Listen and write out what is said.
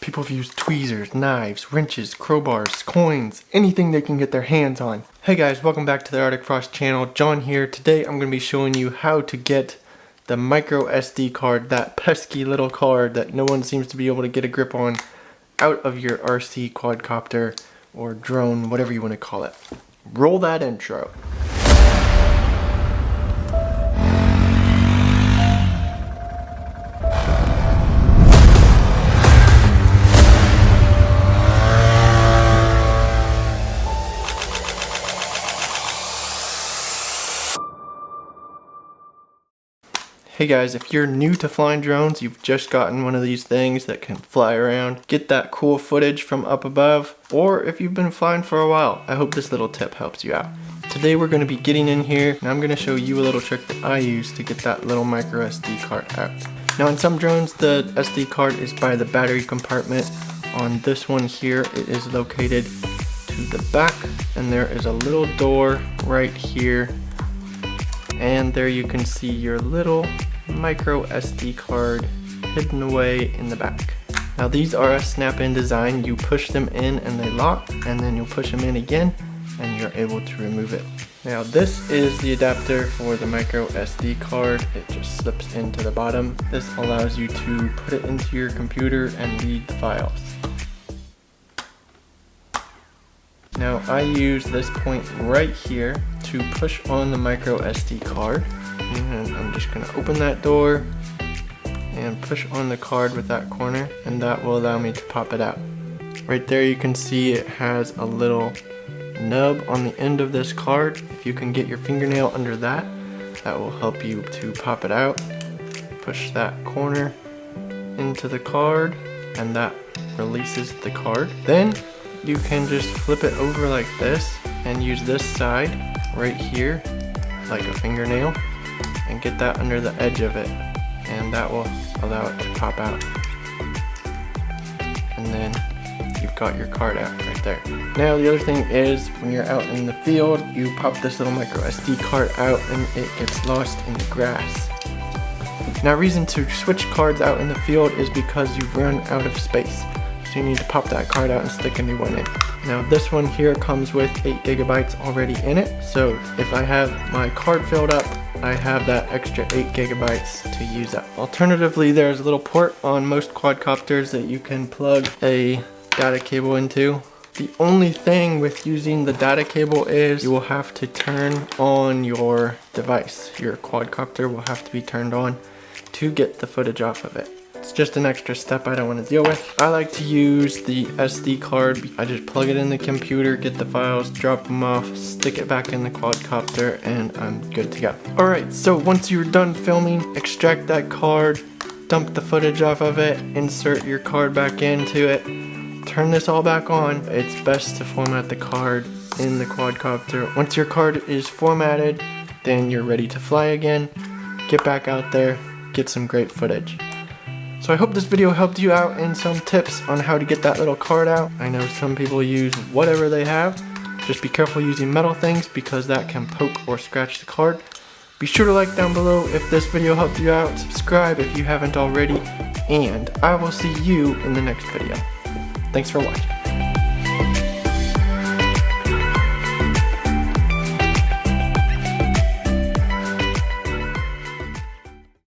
People have used tweezers, knives, wrenches, crowbars, coins, anything they can get their hands on. Hey guys, welcome back to the Arctic Frost channel. John here. Today I'm going to be showing you how to get the micro SD card, that pesky little card that no one seems to be able to get a grip on, out of your RC quadcopter or drone, whatever you want to call it. Roll that intro. Hey guys, if you're new to flying drones, you've just gotten one of these things that can fly around, get that cool footage from up above, or if you've been flying for a while, I hope this little tip helps you out. Today we're going to be getting in here, and I'm going to show you a little trick that I use to get that little micro SD card out. Now in some drones, the SD card is by the battery compartment. On this one here, it is located to the back, and there is a little door right here. And there you can see your little micro SD card hidden away in the back. Now these are a snap-in design. You push them in and they lock, and then you'll push them in again and you're able to remove it. Now this is the adapter for the micro SD card. It just slips into the bottom. This allows you to put it into your computer and read the files. Now I use this point right here to push on the micro SD card, and I'm just going to open that door and push on the card with that corner, and that will allow me to pop it out. Right there you can see it has a little nub on the end of this card. If you can get your fingernail under that, that will help you to pop it out. Push that corner into the card and that releases the card. Then you can just flip it over like this and use this side right here like a fingernail and get that under the edge of it, and that will allow it to pop out. And then you've got your card out right there. Now the other thing is, when you're out in the field, you pop this little micro SD card out and it gets lost in the grass. Now reason to switch cards out in the field is because you've run out of space. So you need to pop that card out and stick a new one in. Now this one here comes with 8 gigabytes already in it. So if I have my card filled up, I have that extra 8 gigabytes to use up. Alternatively, there's a little port on most quadcopters that you can plug a data cable into. The only thing with using the data cable is you will have to turn on your device. Your quadcopter will have to be turned on to get the footage off of it. It's just an extra step I don't want to deal with. I like to use the SD card. I just plug it in the computer, get the files, drop them off, stick it back in the quadcopter, and I'm good to go. Alright, so once you're done filming, extract that card, dump the footage off of it, insert your card back into it, turn this all back on. It's best to format the card in the quadcopter. Once your card is formatted, then you're ready to fly again. Get back out there, get some great footage. So I hope this video helped you out in some tips on how to get that little card out. I know some people use whatever they have. Just be careful using metal things because that can poke or scratch the card. Be sure to like down below if this video helped you out. Subscribe if you haven't already. And I will see you in the next video. Thanks for watching.